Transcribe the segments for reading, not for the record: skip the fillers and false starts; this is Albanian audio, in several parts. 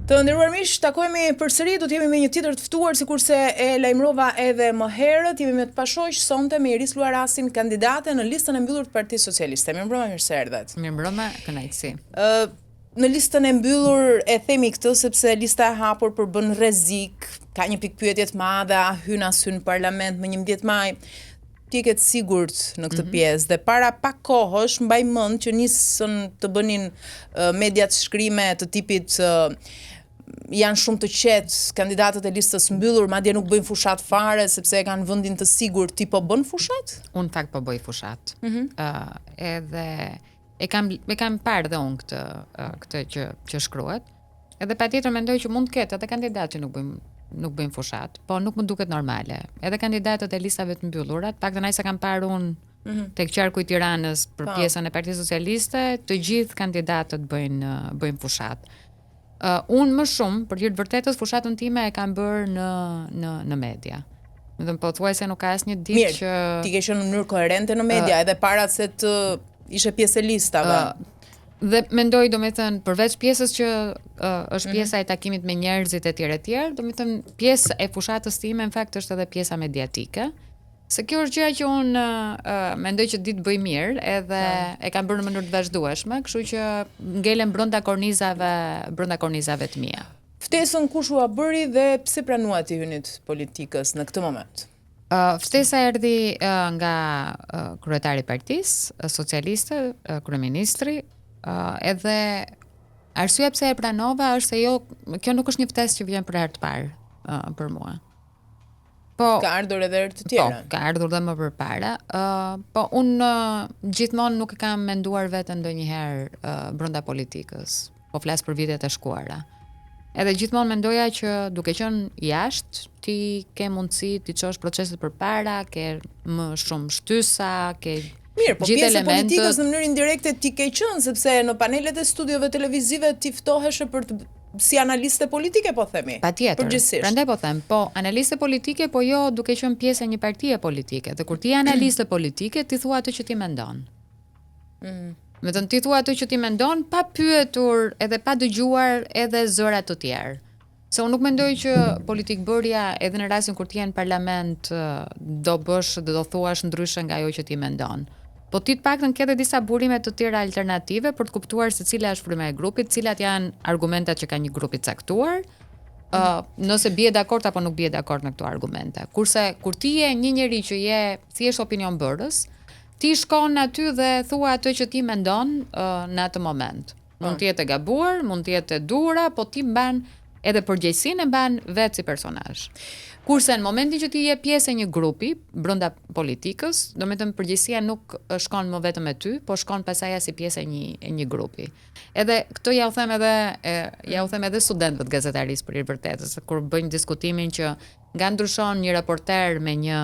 Të nderuar miq, takohemi përsëri, do të jemi me një tjetër të ftuar, sikurse e lajmërova edhe më herët, jemi me të pashoq sonte me Iris Luarasin, kandidate në listën e mbyllur të Partisë Socialiste. Mirëmbrëma, mirë se erdhet. Mirëmbrëma, kënaqësi. Në listën e mbyllur e themi këtë sepse lista e hapur përbën rrezik, ka një pikë pyetje të madhe, a hyn as hyn në parlament më 11 maj. Ti ke të sigurt në këtë pjesë dhe para pak kohësh mbaj mend që nisën të bënin mediat shkrime të tipit janë shumë të qetë kandidatët e listës mbyllur, madje nuk bëjnë fushat fare sepse e kanë vendin të sigurt. Ti po bën fushat? Unë fakt po bëj fushat. Edhe e kam parë dhe unë këtë që shkruhet. Edhe patjetër mendoj që mund të ketë edhe kandidatë që nuk bëjnë fushat, po nuk më duket normale. Edhe kandidatët e listave të mbyllura, paktën ai sa kam parë unë tek qarku i Tiranës për pjesën e Partisë Socialiste, të gjithë kandidatët bëjnë fushat. Unë më shumë, për hir të vërtetës, fushatën time e kam bërë në media. Dhe po thuaj se nuk ka asnjë ditë që ti ke qenë në mënyrë koherente në media edhe para se të ishe pjesë e listave. Dhe mendoj, domethënë, përveç pjesës që është pjesa e takimit me njerëzit e tjerë, domethënë pjesë e fushatës time në fakt është edhe pjesa mediatike. Se kjo është gjëja që unë mendoj që ditë bëj mirë edhe e kam bërë në mënyrë të vazhdueshme, kështu që ngelem brenda kornizave të mia. Ftesën kush ua bëri dhe pse pranuat i hynit politikës në këtë moment? Ftesa erdhi nga kryetari i Partisë Socialiste, kryeministri, edhe arsyeja pse e pranova është se kjo nuk është një ftesë që vjen për herë të parë për mua. Ka ardhur edhe herë të tjera. Po, ka ardhur dhe më përpara. Po unë gjithmonë nuk e kam menduar veten ndonjëherë brenda politikës. Po flas për vitet e shkuara. Edhe gjithmonë mendoja që duke qenë jashtë, ti ke mundësi ti çosh proceset përpara, ke më shumë shtysa, ke mirë, po pjesë e politikës në mënyrë indirekte ti ke qenë, sepse në panelet e studiove televizive ti ftoheshe për të si analiste politike, po themi. Patjetër. Përgjithsisht. Prandaj po them, po analiste politike, po jo duke qenë pjesë e një partie politike. Dhe kur ti je analiste politike, ti thua atë që ti mendon. Me të ti thua atë që ti mendon, pa pyetur edhe pa dëgjuar edhe zëra të tjerë. Se unë nuk mendoj që politikbërja edhe në rastin kur ti je në parlament do bësh dhe do thuash ndryshe nga ajo që ti mendon. Po ti të paktën ke edhe disa burime të tjera alternative për të kuptuar se cila është fryma e grupit, cilat janë argumentat që ka një grup i caktuar, nëse bie dakord apo nuk bie dakord me këto argumente. Kurse kur ti je një njeri që je thjesht opinion bërës, ti shkon aty dhe thua atë që ti mendon në atë moment. Mund të jetë e gabuar, mund të jetë e duhura, po ti mban edhe përgjegjësinë e mban vetë si personazh. Kurse në momentin që ti je pjesë e një grupi brenda politikës, domethënë përgjegjësia nuk shkon më vetëm me ty, po shkon pasaj si pjesë e një grupi. Edhe këtë ja u them edhe studentëve të gazetarisë për hir vërtetës, kur bëjmë diskutimin që nga ndryshon një reporter me një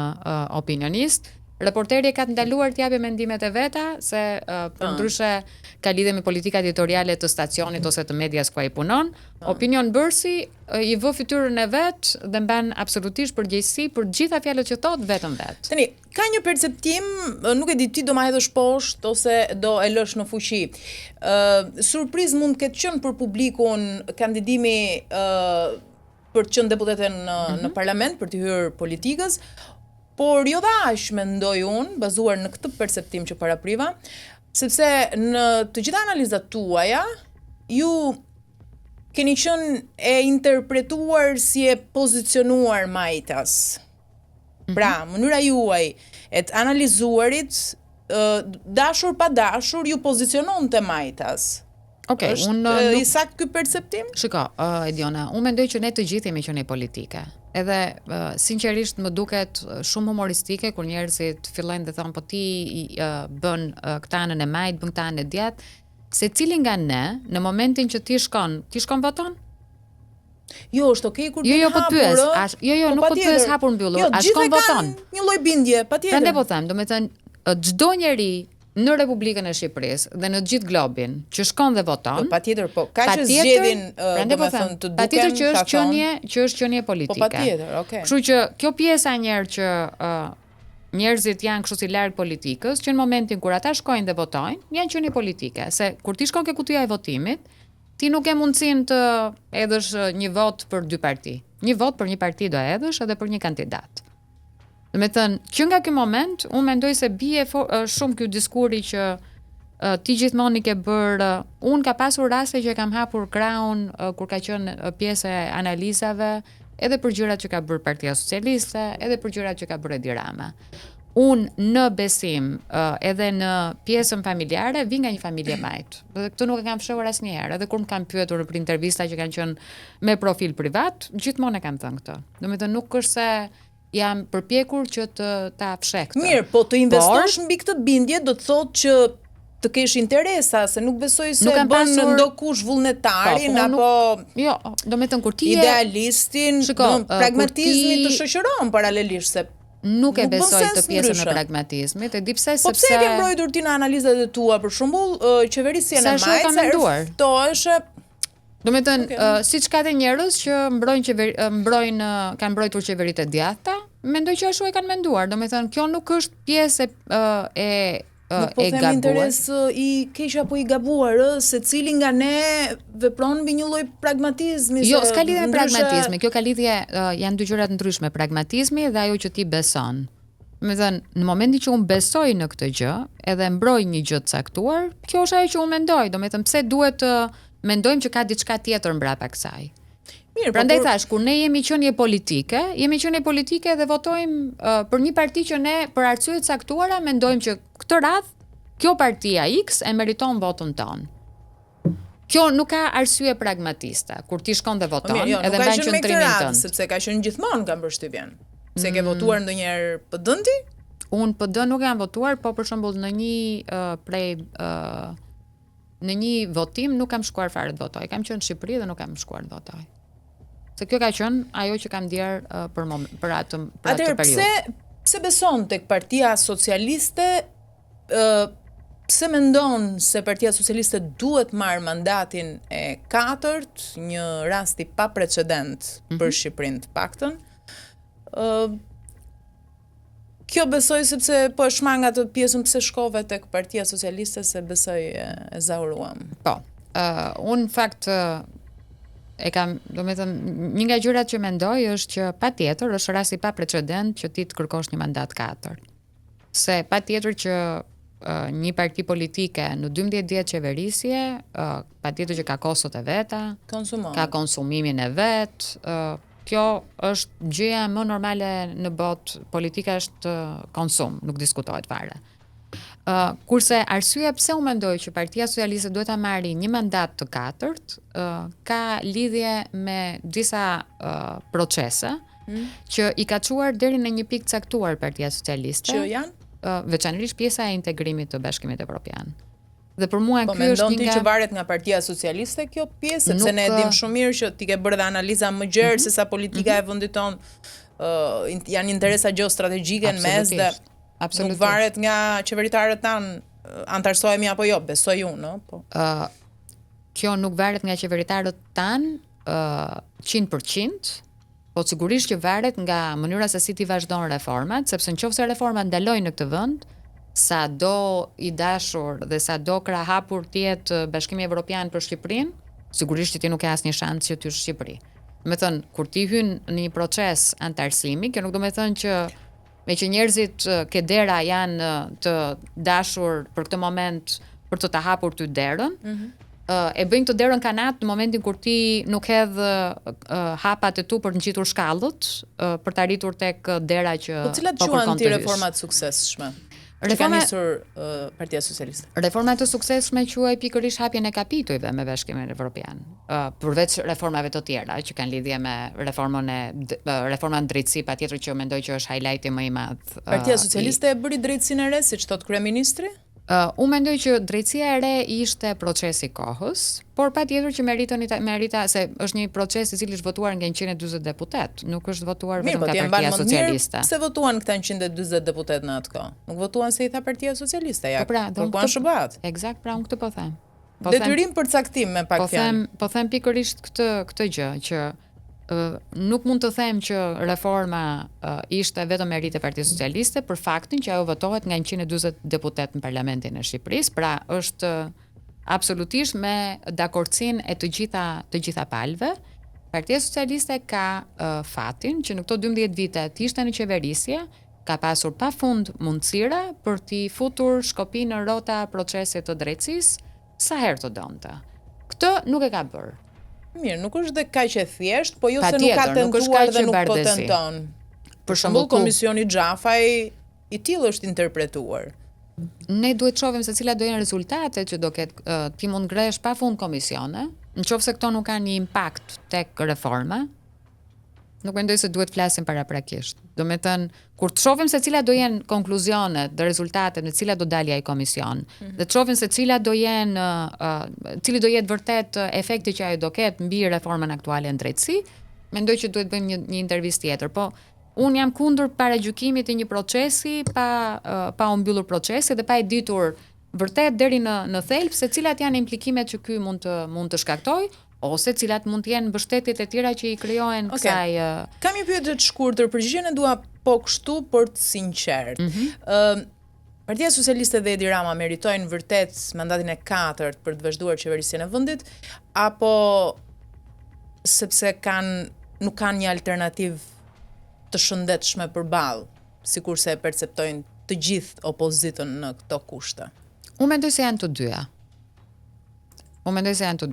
opinionist, reporteri ka të ndaluar të japë mendimet e veta, se për ndryshe ka lidhje me politika editoriale të stacionit ose të medias ku ai punon. Opinion bërësi i vë fytyrën e vet dhe mban absolutisht përgjegjësi për gjitha fjalët që thot vetëm vet. Tani, ka një perceptim, nuk e di ti do ma hedhësh poshtë ose do e lësh në fuqi. Surprizë mund të ketë qenë për publikun kandidimi për të qenë deputete në parlament, për të hyrë politikës. Por jo dash mendoj unë, bazuar në këtë perceptim që parapriva, sepse në të gjitha analizat tuaja, ju keni qenë e interpretuar si e pozicionuar majtas. Pra, mënyra juaj e të analizuarit, dashur pa dashur, ju pozicionon të majtas. Okej, unë i sakt ky perceptim? Shiko, Ediona, unë mendoj që ne të gjithë jemi qenë politike. Edhe sinqerisht më duket shumë humoristike kur njerëzit fillojnë dhe thonë po ti bën këtë anën e majt, bën këtë anën e djathtë, se cili nga ne në momentin që ti shkon voton? Jo, është okay kur jo, po pyes, nuk po pyes hapur mbyllur, a shkon voton? Një lloj bindje, patjetër. Prandaj po them, domethënë çdo njeri në Republikën e Shqipërisë dhe në gjithë globin që shkon dhe voton. Patjetër, po ka që zgjedhin domethënë të duken. Patjetër që është qenie politike. Po patjetër, okay. Kështu që kjo pjesa njerë që njerëzit janë kështu si larg politikës, që në momentin kur ata shkojnë dhe votojnë, janë qenie politike, se kur ti shkon ke kutia e votimit, ti nuk ke mundësinë të hedhësh një vot për dy parti. Një vot për një parti do hedhësh edhe për një kandidat. Do me thënë, që nga ky moment, unë mendoj se bie shumë ky diskuri që ti gjithmonë i ke bërë, unë ka pasur raste që kam hapur krahun kur ka qenë pjesë e analizave, edhe për gjërat që ka bërë Partia Socialiste, edhe për gjërat që ka bërë Edi Rama. Unë në besim edhe në pjesën familjare vi nga një familje majt. Dhe këtë nuk e kam fshehur asnjëherë. Edhe kur më kanë pyetur për intervista që kanë qenë me profil privat, gjithmonë e kam thënë këtë. Domethënë nuk është se jam përpjekur që ta fsheh këtë. Mirë, po të investosh mbi këtë bindje do të thotë që të kesh interesa, se nuk besoj se bën ndokush vullnetarin apo jo, domethënë kur ti idealistin, pragmatizmi të shoqëron paralelisht se nuk e besoj të pjesën e pragmatizmit, e di pse sepse. Po pse e ke mbrojtur ti në analizat e tua, për shembull, qeverisjen e Majt, domethënë, siç ka dhe njerëz që kanë mbrojtur qeveritë e djathta, mendoj që ashtu e kanë menduar. Domethënë, kjo nuk është pjesë nuk po them interes i keq apo i gabuar, se cili nga ne vepron mbi një lloj pragmatizmi. Jo, s'ka lidhje me pragmatizmi, kjo ka lidhje, janë dy gjëra të ndryshme, pragmatizmi dhe ajo që ti beson. Domethënë, në momentin që unë besoj në këtë gjë, edhe mbroj një gjë të caktuar, kjo është ajo që unë mendoj. Domethënë, pse duhet të mendojmë që ka diçka tjetër mbrapa kësaj. Mirë, prandaj thash, kur ne jemi qenie politike dhe votojmë për një parti që ne për arsye të caktuara mendojmë që këtë radh kjo partia X e meriton votën ton. Kjo nuk ka arsye pragmatiste. Kur ti shkon dhe voton, edhe mban qendrimin tënd. Sepse ka qenë gjithmonë kam përshtypjen. Se ke votuar ndonjëherë PD-n ti? Unë PD nuk jam votuar, po për shembull në një në një votim nuk kam shkuar fare të votoj. Kam qenë në Shqipëri dhe nuk kam shkuar të votoj. Se kjo ka qenë ajo që kam ndier për atë periudhë. Atëherë pse beson tek Partia Socialiste, pse mendon se Partia Socialiste duhet marrë mandatin e 4, një rast i paprecedent për Shqipërinë të paktën? Kjo besoj sepse po e shmang atë pjesën pse shkove tek Partia Socialiste, se besoj e zauruam. Po, unë në fakt domethënë, një nga gjërat që mendoj është që patjetër është rasti pa precedent që ti të kërkosh një mandat 4. Se patjetër që një parti politike në 12 vjet qeverisje, patjetër që ka kostot e veta, ka konsumimin e vet, kjo është gjëja më normale në botë, politika është konsum, nuk diskutohet fare. Kurse arsyeja pse unë mendoj që Partia Socialiste duhet ta marrë një mandat të 4, ka lidhje me disa procese që i ka çuar deri në një pikë caktuar Partia Socialiste. Që janë? Veçanërisht pjesa e integrimit të Bashkimit Evropian. Dhe për mua ky është një nga... që varet nga Partia Socialiste kjo pjesë, sepse ne e dim shumë mirë që ti ke bërë dhe analiza më gjerë se sa politika e vendit ton, janë interesa gjeostrategjike në mes dhe nuk varet nga qeveritarët tanë, antarësohemi apo jo, besoj unë, po. Kjo nuk varet nga qeveritarët tanë 100%, po sigurisht që varet nga mënyra se si ti vazhdon reformat, sepse nëse reformat ndalojnë në këtë vend, sa do i dashur dhe sa do krahapur të jetë Bashkimi Evropian për Shqipërinë, sigurisht që ti nuk ke asnjë shans që ty në Shqipëri. Do të thënë, kur ti hyn në një proces antarësimi, kjo nuk do të thënë që me që njerëzit ke dera janë të dashur për këtë moment për të ta hapur ty derën, e bëjnë të derën kanat në momentin kur ti nuk hedh hapat e tu për të ngjitur shkallët, për të arritur tek dera që po cilat quhen ti reformat suksesshme? Që ka nisur Partia Socialiste. Reformat të suksesshme quaj pikërisht hapjen e kapitujve me Bashkimin Evropian. Përveç reformave të tjera që kanë lidhje me reformën në drejtësi, patjetër që mendoj që është highlighti më i madh. Partia Socialiste e bëri drejtësinë e re, siç thot kryeministri? Unë mendoj që drejtësia e re ishte procesi kohës, por patjetër që merita se është një proces i cili është votuar nga 140 deputet, nuk është votuar vetëm nga Partia Socialiste. Pse votuan këta 140 deputet në atë kohë? Nuk votuan se i tha Partia Socialiste, ja. Kërkuan SHBA-t. Eksakt, pra unë këtë po them. Detyrim për caktim me pak fjalë. Po them pikërisht këtë gjë që nuk mund të them që reforma ishte vetëm merit e Partisë Socialiste për faktin që ajo votohet nga 140 deputet në Parlamentin e Shqipërisë, pra është absolutisht me dakordsinë e të gjitha palëve. Partia Socialiste ka fatin që në këto 12 vite të ishte në qeverisje, ka pasur pafund mundësira për t'i futur Shkopin në rrota procese të drejtësisë sa herë të donte. Këtë nuk e ka bërë. Mirë, nuk është dhe kaq e thjesht, po jo se nuk ka tentuar dhe nuk po tenton. Për shembull, Komisioni Xhafaj i tillë është interpretuar. Ne duhet të shohim se cilat do jenë rezultatet që do ketë ti mund ngresh pafund komisione, nëse këto nuk kanë një impakt tek reforma. Nuk mendoj se duhet flasim paraprakisht. Do me thënë, kur të shohim se cilat do jenë konkluzionet dhe rezultatet në cilat do dalë ai komision, dhe të shohim se cilat do jenë, cili do jetë vërtet efekti që ajo do ketë mbi reformën aktuale në drejtësi, mendoj që duhet bëjmë një intervistë tjetër. Po unë jam kundër paragjykimit të një procesi pa u mbyllur procesi dhe pa e ditur vërtet deri në thelb se cilat janë implikimet që ky mund të shkaktojë, ose cilat mund të jenë mbështetjet e tjera që i krijohen kësaj. Kam një pyetje të shkurtër, përgjigjen e dua po kështu për të sinqert. Partia Socialiste dhe Edi Rama meritojnë vërtet mandatin e 4 për të vazhduar qeverisjen e vendit, apo sepse nuk kanë një alternativë të shëndetshme përballë, sikurse e perceptojnë të gjithë opozitën në këto kushte? Unë mendoj se janë të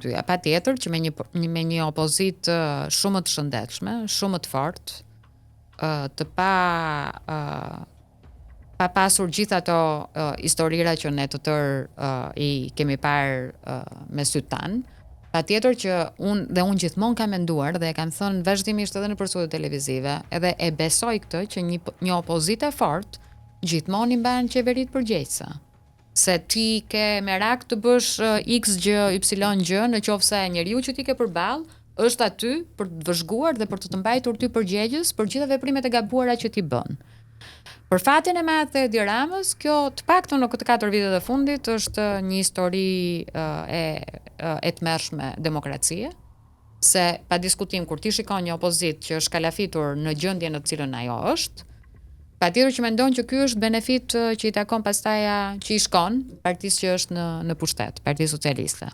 dyja. Patjetër që me një opozitë shumë të shëndetshme, shumë të fortë, të pa pasur gjithë ato historira që ne të tërë i kemi parë me sytë tanë, patjetër që unë gjithmonë kam menduar dhe e kam thënë vazhdimisht edhe në përsudet televizive, edhe e besoj këtë që një opozitë e fortë gjithmonë i mban qeverit përgjegjëse. Se ti ke merak të bësh X gjë, Y gjë, në qoftë se njeriu që ti ke përballë është aty për të vëzhguar dhe për të mbajtur ty përgjegjës për gjitha veprimet e gabuara që ti bën. Për fatin e madh të Edi Ramës, kjo të paktën në këtë 4 vitet e fundit është një histori e tmerrshme demokracie, se pa diskutim kur ti shikon një opozitë që është kalafitur në gjendjen në të cilën ajo është, patjetër që mendon që ky është benefit që i takon pastaja që i shkon partisë që është në pushtet, Partia Socialiste.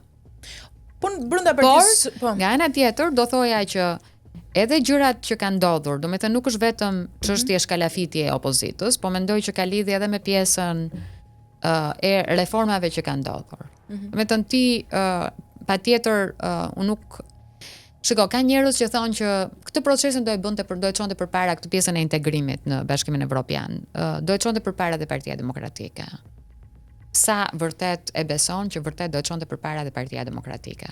Po brenda partisë, por nga ana tjetër do thoja që edhe gjërat që kanë ndodhur, do me thënë nuk është vetëm çështje shkalafitje e opozitës, po mendoj që ka lidhje edhe me pjesën e reformave që kanë ndodhur. Do me thënë ti patjetër unë nuk shiko, ka njerëz që thonë që këtë procesin do e çonte përpara këtë pjesën e integrimit në Bashkimin Evropian. Do e çonte përpara dhe Partia Demokratike. Sa vërtet e beson që vërtet do e çonte përpara dhe Partia Demokratike?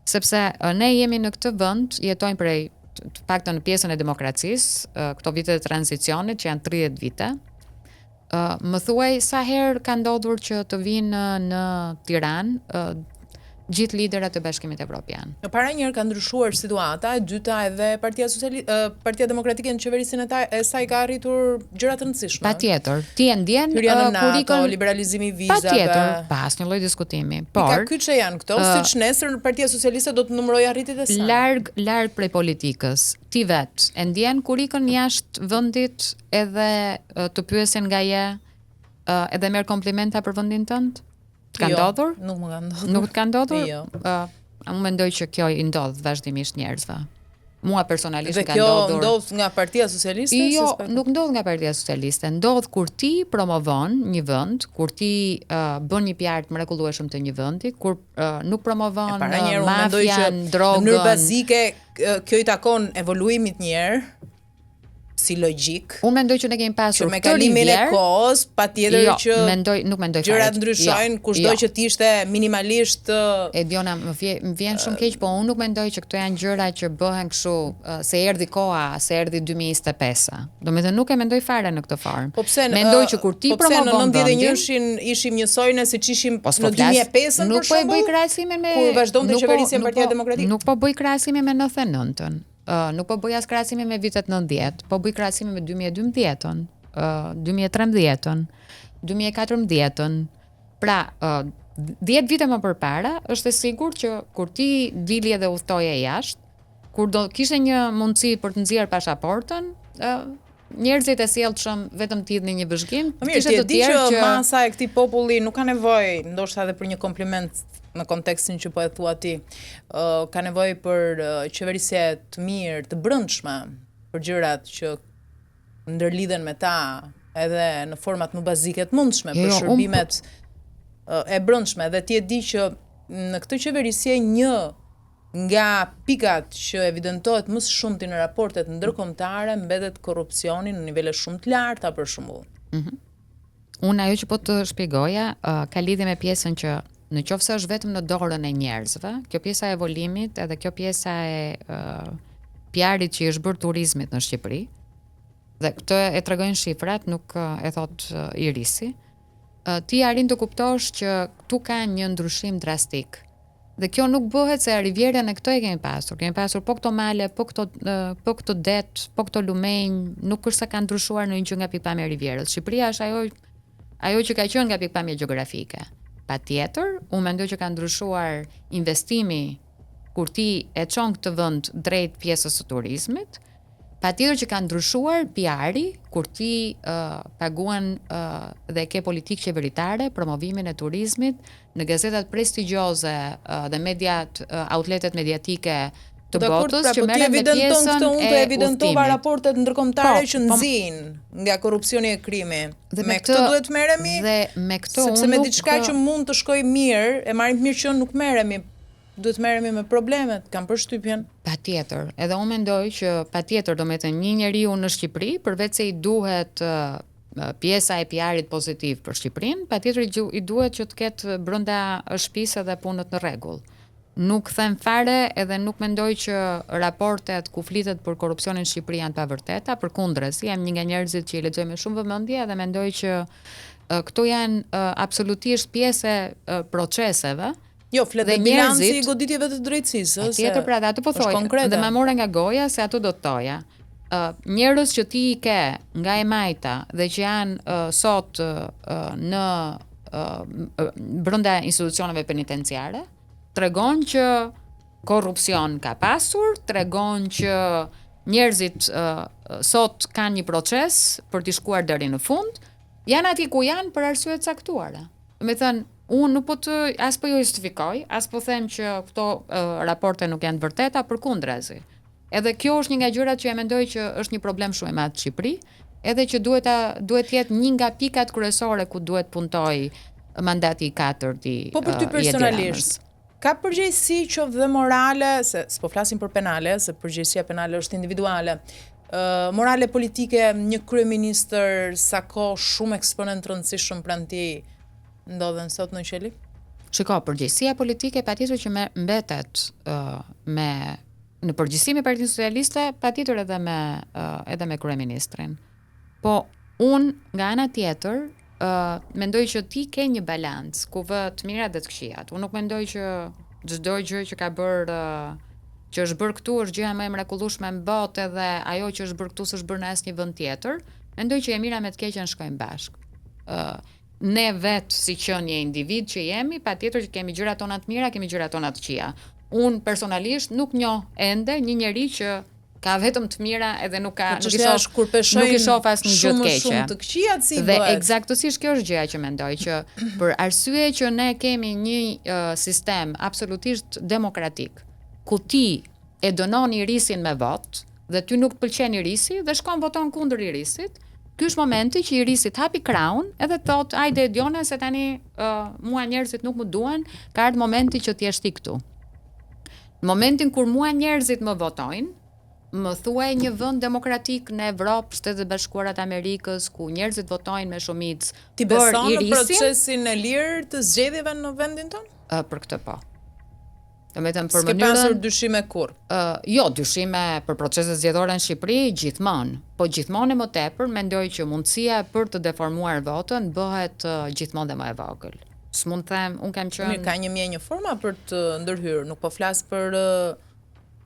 Sepse ne jemi në këtë vend, jetojmë prej të paktën në pjesën e demokracisë, këto vite të tranzicionit që janë 30 vite. Më thuaj sa herë ka ndodhur që të vinë në Tiranë gjithë liderat e Bashkimit Evropian. Në para njëherë ka ndryshuar situata, e dyta edhe Partia Demokratike në qeverisinë e saj ka arritur gjëra të rëndësishme. Patjetër, ti e ndjen hyrja në NATO, liberalizimi i vizave. Patjetër, pa asnjë lloj diskutimi. Por ka kyçe janë këto, siç nesër Partia Socialiste do të numërojë arritjet e saj. Larg prej politikës. Ti vet e ndjen kurikën jashtë vendit edhe të pyesin nga je edhe merr komplimenta për vendin tënd? Të ka ndodhur? Nuk më ka ndodhur. Nuk të ka ndodhur? Jo. Unë mendoj që kjo i ndodh vazhdimisht njerëzve. Mua personalisht ka ndodhur. Dhe kjo ndodh nga Partia Socialiste? Jo, nuk ndodh nga Partia Socialiste. Ndodh kur ti promovon një vend, kur ti bën një PR të mrekullueshëm të një vendi, kur nuk promovon mafian, drogën. Në mënyrë bazike kjo i takon evoluimit njerë, si logjik. Unë mendoj që ne kemi pasur me kalimin e kohës, patjetër që nuk mendoj gjërat ndryshojnë, kushdo që të ishte minimalisht Ediona, më vjen shumë keq, po unë nuk mendoj që këto janë gjëra që bëhen kështu se erdhi koha, se erdhi 2025. Domethënë nuk e mendoj fare në këtë formë. Po pse mendoj që kur ti promovon në 91-shin ishim njësojnë siç ishim në 2005 për shembull. Nuk po e bëj krahasimin me kur vazhdonte qeverisja Partia Demokratike. Nuk po bëj krahasimin me 99-ën. Nuk po bëj as krahasimin me vitet 90, po bëj krahasimin me 2012-ën, 2013-ën, 2014-ën. Pra, 10 vite më përpara, është e sigurt që kur ti dilje dhe udhtoje jashtë, kur do kishte një mundësi për të nxjerrë pasaportën, njerëzit e sjellshëm vetëm të hidhnin një vëzhgim, kishte të tjerë që masa e këtij populli nuk ka nevojë ndoshta edhe për një kompliment në kontekstin që po e thua ti, ka nevojë për qeverisje të mirë, të brendshme për gjërat që ndërlidhen me ta, edhe në format më bazike të mundshme, për shërbimet e brendshme. Dhe ti e di që në këtë qeverisje një nga pikat që evidentohet më së shumti në raportet ndërkombëtare mbetet korrupsioni në nivele shumë të larta për shembull. Unë ajo që po të shpjegoja ka lidhje me pjesën që në qoftë se është vetëm në dorën e njerëzve, kjo pjesa e evolimit edhe kjo pjesa e PR-it që është bërë turizmit në Shqipëri, dhe këtë e tregojnë shifrat, nuk e thot Irisi, ti arrin të kuptosh që këtu ka një ndryshim drastik. Dhe kjo nuk bëhet se Rivierën e këto e kemi pasur. Kemi pasur po këto male, po këto det, po këto lumenj, nuk është se ka ndryshuar në një gjë nga pikpamja e Rivierës. Shqipëria është ajo që ka qenë nga pikpamja gjeografike. Patjetër, unë mendoj që ka ndryshuar investimi kur ti e çon këtë vend drejt pjesës së turizmit. Patjetër që ka ndryshuar PR-i kur ti paguan dhe ke politikë qeveritare promovimin e turizmit në gazetat prestigjioze dhe mediat, outletet mediatike të botës që merren me pjesën e unë të evidentova raportet ndërkombëtare që nxin nga korrupsioni e krimi. Dhe me këtë duhet të merremi. Dhe me këtë sepse me diçka që mund të shkojë mirë, e marrim mirë që nuk merremi. Duhet merremi me problemet, kam përshtypjen. Patjetër. Edhe unë mendoj që patjetër do me të një njeriu në Shqipëri, përveç se i duhet pjesa e PR-it pozitiv për Shqipërinë, patjetër i duhet që të ketë brenda shtëpisë edhe punët në rregull. Nuk them fare edhe nuk mendoj që raportet ku flitet për korrupsionin në Shqipëri janë pavërteta, përkundër, jam një nga njerëzit që i lexoj me shumë vëmendje dhe mendoj që këto janë absolutisht pjesë e proceseve. Jo, flet dhe bilanci i goditjeve të drejtësisë. Tjetër pra, ato po thoj, dhe më morë nga goja se ato do të toja. Njerëz që ti i ke nga e majta dhe që janë sot në brenda institucioneve penitenciare, tregon që korrupsion ka pasur, tregon që njerëzit sot kanë një proces për t'i shkuar deri në fund, janë atje ku janë për arsye të caktuara. Me thënë, unë nuk po as po jo justifikoj, as po them që këto raporte nuk janë të vërteta, përkundrazi. Edhe kjo është një nga gjërat që e mendoj që është një problem shumë i madh në Shqipëri, edhe që duhet jetë një nga pikat kryesore ku duhet puntoj mandati i 4 i Po për ty personalisht, ka përgjegjësi qoftë dhe morale, se s'po flasim për penale, se përgjegjësia penale është individuale. Morale politike, një kryeministër sa kohë shumë eksponent rëndësishëm pranë tij ndodhen sot në qeli? Shiko, përgjegjësia politike patjetër që mbetet në përgjegjësi me Partinë Socialiste, patjetër edhe me kryeministrin. Po unë nga ana tjetër mendoj që ti ke një balancë ku vë të mirat dhe të këqijat. Unë nuk mendoj që çdo gjë që që është bërë këtu është gjëja më e mrekullueshme në botë dhe ajo që është bërë këtu s'është bërë në asnjë vend tjetër. Mendoj që e mira me të keqen shkojnë bashkë. Ne vetë si qenie individ që jemi, patjetër që kemi gjërat tona të mira, kemi gjërat tona të këqija. Unë personalisht nuk njoh ende një njeri që ka vetëm të mira edhe nuk i shoh asnjë gjë të keqe. Shumë të këqijat si dhe eksaktësisht kjo është gjëja që mendoj që për arsye që ne kemi një sistem absolutisht demokratik, ku ti e dënon Irisin me vot dhe ty nuk të pëlqen Irisi dhe shkon voton kundër Irisit, ky është momenti që Irisi të hapi kraun edhe thot ajde Edione se tani mua njerëzit nuk më duan, ka ardhur momenti që t'jesh ti këtu. Në momentin kur mua njerëzit më votojnë, më thuaj një vend demokratik në Evropë, Shtetet e Bashkuara të Amerikës, ku njerëzit votojnë me shumicë për Irisin. Ti beson në procesin e lirë të zgjedhjeve në vendin tonë? Për këtë po. S'ke pasur dyshime kur? Jo, dyshime për proceset zgjedhore në Shqipëri gjithmonë, po gjithmonë më tepër mendoj që mundësia për të deformuar votën bëhet gjithmonë dhe më e vogël. S'mund të them, unë kam qenë... Ka një mje një forma për të ndërhyrë, nuk po flas për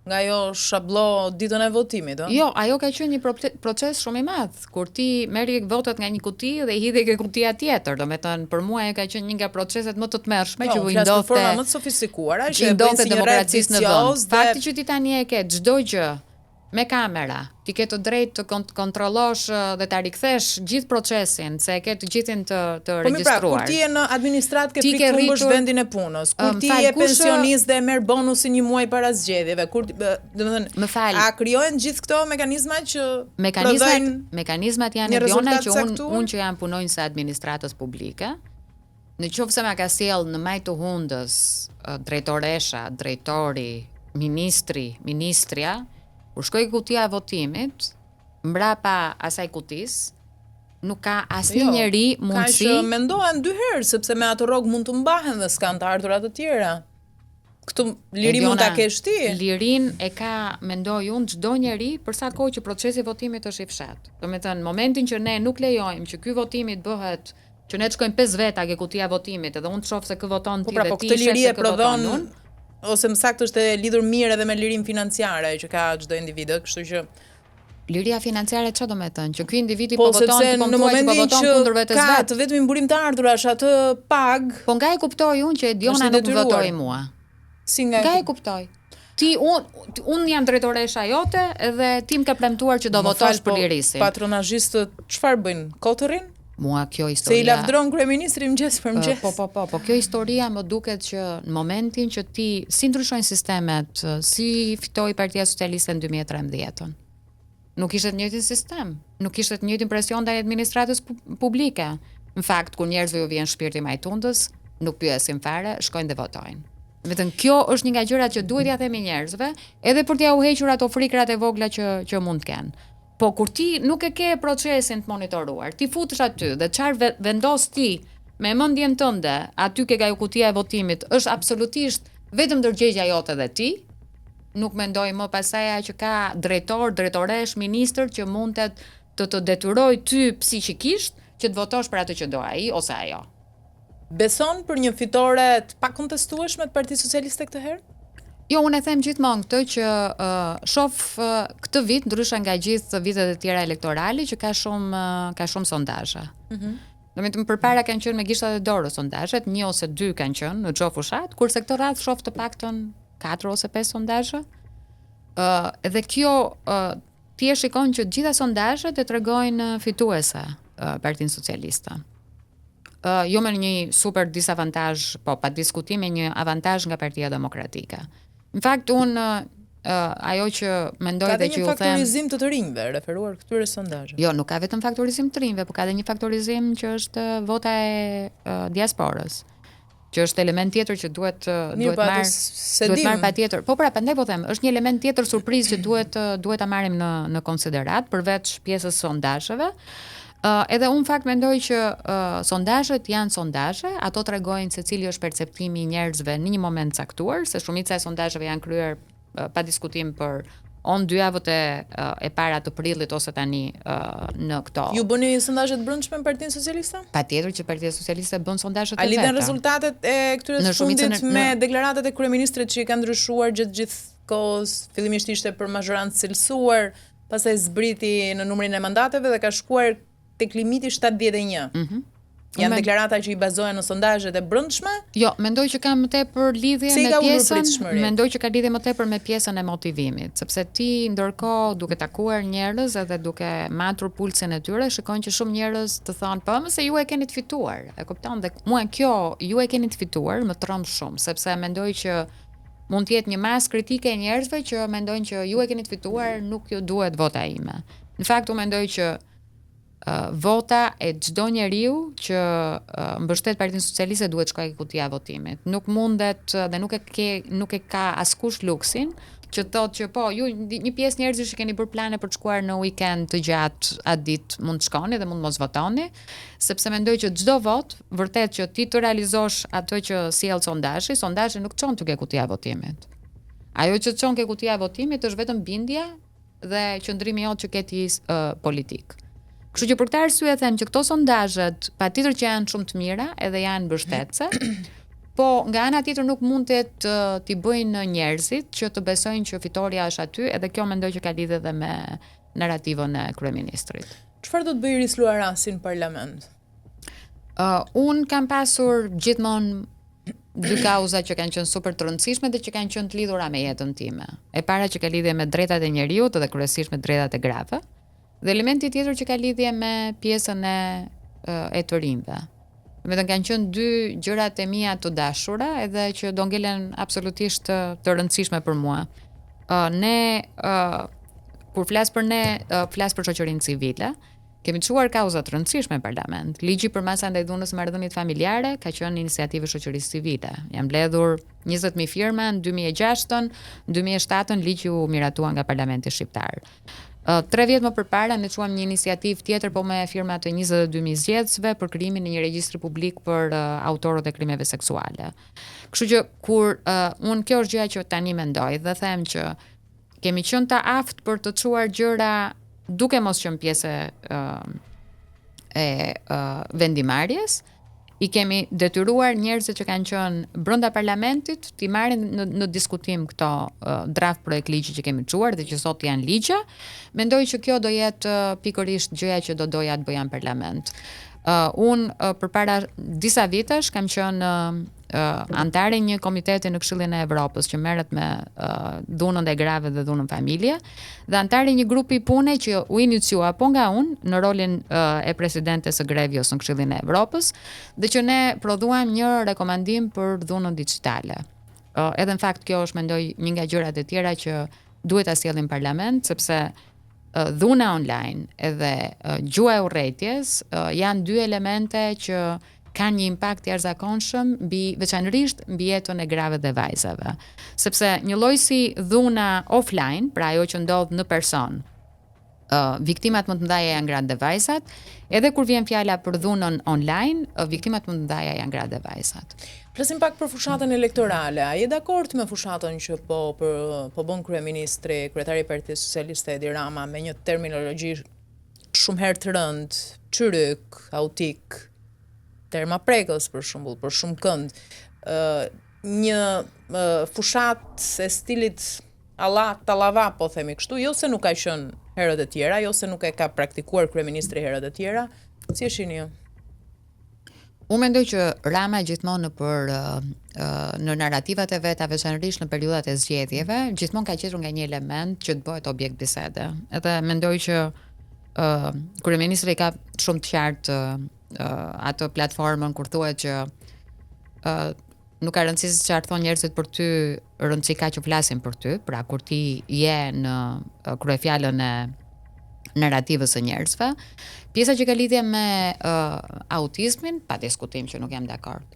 nga jo shablo ditën e votimit, o? Jo, ajo ka qenë një proces shumë i madh, kur ti merri votat nga një kuti dhe i hidhe ke kutia tjetër, do me thënë për mua ajo ka qenë një nga proceset më të tmerrshme që u ndodhte. Flas për forma më të sofistikuara, që ndodhte demokracisë në vend. Fakti që ti tani e ke çdo gjë me kamera, ti ke të drejtë të kontrollosh dhe ta rikthesh gjithë procesin, se e ke të gjithin të regjistruar. Kur ti je në administrat ke frikë të humbësh vendin e punës, kur ti je pensionist dhe merr bonusin një muaj para zgjedhjeve, kur domethënë a krijojnë gjithë këto mekanizma që mekanizmat janë ediona që unë që jam punonjës e administratës publike, në qoftë se ma ka sjell në maj të hundës drejtoresha, drejtori, ministria, kur shkoj kutia e votimit, mbrapa asaj kutis, nuk ka asnjë njeri mundësi. Ka që mendohen dy herë, sepse me atë rrogë mund të mbahen dhe s'kan të ardhurat të tjera. Këtu liri mund ta kesh ti. Lirin e ka, mendoj unë, çdo njeri për sa kohë që procesi i votimit është i fshat. Domethënë, momentin që ne nuk lejojmë që ky votimi të bëhet, që ne të shkojmë 5 veta ke kutia e votimit, edhe unë të shoh se kë voton ti dhe ti këtë liri e prodhon unë. Ose më saktë është e lidhur mirë edhe me lirinë financiare që ka çdo individ, kështu që liria financiare çfarë do të thonë? Që ky individi po voton ti po thua që po voton kundër vetes vet. Ka të vetëm burim të ardhurash atë pag. Po nga e kuptoj unë që Ediona nuk votoi mua. Si nga e kuptoj? Unë jam drejtoresha jote dhe ti më ke premtuar që do votosh për lirisin. Patronazhistët çfarë bëjnë? Kotërin? Mua kjo historia. Se i lavdron kryeministri mëngjes për mëngjes. Po kjo historia më duket që në momentin që ti si ndryshojnë sistemet, si fitoi Partia Socialiste në 2013-ën. Nuk ishte të njëjtin sistem, nuk ishte të njëjtin presion ndaj administratës publike. Në fakt, kur njerëzve ju vjen shpirti majtundës, nuk pyesin fare, shkojnë dhe votojnë. Vetëm kjo është një nga gjërat që duhet ja themi njerëzve, edhe për t'ia u hequr ato frikrat e vogla që mund të kenë. Po kur ti nuk e ke procesin të monitoruar, ti futesh aty dhe çfarë vendos ti me mendjen tënde, aty ke ajo kutia e votimit, është absolutisht vetëm ndërgjegjja jote dhe ti. Nuk mendoj më pasaj që ka drejtoresh, ministër që mund të detyroj ty psiqikisht që të votosh për atë që do ai ose ajo. Beson për një fitore të pakontestueshme të Partisë Socialiste këtë herë? Jo, unë e them gjithmonë këtë që shoh këtë vit ndryshe nga gjithë vitet e tjera elektorale që ka shumë sondazhe. Domethënë përpara kanë qenë me gishtat e dorës sondazhet, 1 ose 2 kanë qenë në çdo fushat, kurse këtë radhë shoh të paktën 4 ose 5 sondazhe. Edhe kjo ti e shikon që gjitha sondazhet e tregojnë fituese Partinë Socialiste. Jo me një super disavantazh, po pa diskutim një avantazh nga Partia Demokratike. Në fakt unë ajo që mendoj dhe që ju them. Ka dhe një faktorizim të rinjve referuar këtyre sondazheve. Jo, nuk ka vetëm faktorizim të rinjve, por ka dhe një faktorizim që është vota e diasporës, që është element tjetër që duhet marr patjetër. Po pra, prandaj po them, është një element tjetër surprizë që duhet ta marrim në konsiderat përveç pjesës sondazheve. Edhe unë fakt mendoj që sondazhet janë sondazhe, ato tregojnë se cili është perceptimi i njerëzve në një moment caktuar, se shumica e sondazheve janë kryer pa diskutim për dy javët e para të prillit ose tani në këto. Ju bëni sondazhe të brendshme në Partinë Socialiste? Patjetër që Partia Socialiste bën sondazhe të veta. A lidhen rezultatet e këtyre fundit me deklaratat e kryeministrit që i kanë ndryshuar gjatë gjithë kohës? Fillimisht ishte për mazhorancë cilësuar, pastaj zbriti në numrin e mandateve dhe ka shkuar tek limiti 71. Janë deklarata që i bazohen në sondazhet e brendshme? Jo, mendoj që ka më tepër lidhje me pjesën. Mendoj që ka lidhje më tepër me pjesën e motivimit, sepse ti ndërkohë duke takuar njerëz edhe duke matur pulsin e tyre, shikon që shumë njerëz të thonë, po mëse ju e keni të fituar. E kupton? Dhe mua kjo ju e keni të fituar më tromb shumë, sepse mendoj që mund të jetë një masë kritike e njerëzve që mendojnë që ju e keni të fituar, nuk ju duhet vota ime. Në fakt unë mendoj që vota e çdo njeriu që mbështet Partinë Socialiste duhet shkojë kutia e votimit. Nuk mundet dhe nuk e ka askush luksin që thotë që po ju një pjesë njerëzish që keni bërë plane për të shkuar në weekend të gjatë atë ditë mund të shkoni dhe mund mos votoni, sepse mendoj që çdo vot vërtet që ti të realizosh atë që sjell sondazhi nuk çon te kutia e votimit. Ajo që çon ke kutia e votimit është vetëm bindja dhe qëndrimi jot që ke ti politik. Kështu që për këtë arsye them që këto sondazhet patjetër që janë shumë të mira edhe janë mbështetëse, po nga ana tjetër nuk mund të t'i bëjnë njerëzit që të besojnë që fitoria është aty, edhe kjo mendoj që ka lidhje edhe me narrativën e kryeministrit. Çfarë do të bëjë Iris Luarasi në parlament? Un kam pasur gjithmonë dy kauza që kanë qenë super të rëndësishme dhe që kanë qenë të lidhura me jetën time. E para që ka lidhje me drejtat e njerëzit dhe kryesisht me drejtat e grave, dhe elementi tjetër që ka lidhje me pjesën e të rinjve. Me të kanë qenë dy gjërat e mia të dashura edhe që do ngelen absolutisht të rëndësishme për mua. Kur flas për ne, flas për shoqërinë civile. Kemi çuar kauza të rëndësishme në parlament. Ligji për masa ndaj dhunës së marrëdhëniet familjare ka qenë iniciativë shoqërisë civile. Janë mbledhur 20.000 firma në 2006-ën, në 2007-ën ligji u miratua nga Parlamenti shqiptar. 3 vjet më përpara ne çuam një iniciativë tjetër po me firma të 22.000 zgjedhësve për krijimin e një regjistri publik për autorët e krimeve seksuale. Kështu që kur kjo është gjëja që tani mendoj dhe them që kemi qenë të aftë për të çuar gjëra duke mos qenë pjesë e vendimarrjes, i kemi detyruar njerëzit që kanë qenë brenda parlamentit t'i marrin në diskutim këto draft projekt ligji që kemi çuar dhe që sot janë ligje. Mendoj që kjo do jetë pikërisht gjëja që do doja të bëja në parlament. Unë përpara disa vitesh kam qenë antare një komiteti në Këshillin e Evropës që merret me dhunën e grave dhe dhunën familje dhe antare një grupi pune që u iniciua po nga unë në rolin e presidentes së Grevjos në Këshillin e Evropës dhe që ne prodhuam një rekomandim për dhunën digjitale. Edhe në fakt kjo është mendoj një nga gjërat e tjera që duhet ta sjellim në parlament sepse dhuna online edhe gjuha e urrëties janë dy elemente që kanë një impakt jashtëzakonshëm veçanërisht mbi jetën e grave dhe vajzave. Sepse një lloj si dhuna offline, pra ajo që ndodh në person, viktimat më të mëdha janë gratë dhe vajzat, edhe kur vjen fjala për dhunën online, viktimat më të mëdha janë gratë dhe vajzat. Flasim pak për fushatën elektorale. A je dakord me fushatën që po bën kryeministri, kryetari i Partisë Socialiste Edi Rama me një terminologji shumë herë të rëndë, çyryk, autik, terma prekës për shembull, për shumë kënd, një fushat e stilit alla tallava, po themi kështu, jo se nuk ka qenë herët e tjera, jo se nuk e ka praktikuar kryeministri herët e tjera. Si e shihni ju? Unë mendoj që Rama gjithmonë në narrativat e veta, veçanërisht në periudhat e zgjedhjeve, gjithmonë ka gjetur nga një element që të bëhet objekt bisede. Edhe mendoj që kryeministri ka shumë të qartë ato platformën kur thuhet që nuk ka rëndësi se çfarë thon njerëzit për ty, rëndësi ka që flasin për ty, pra kur ti je në kryefjalën e narrativës së njerëzve. Pjesa që ka lidhje me autizmin, pa diskutim që nuk jam dakord.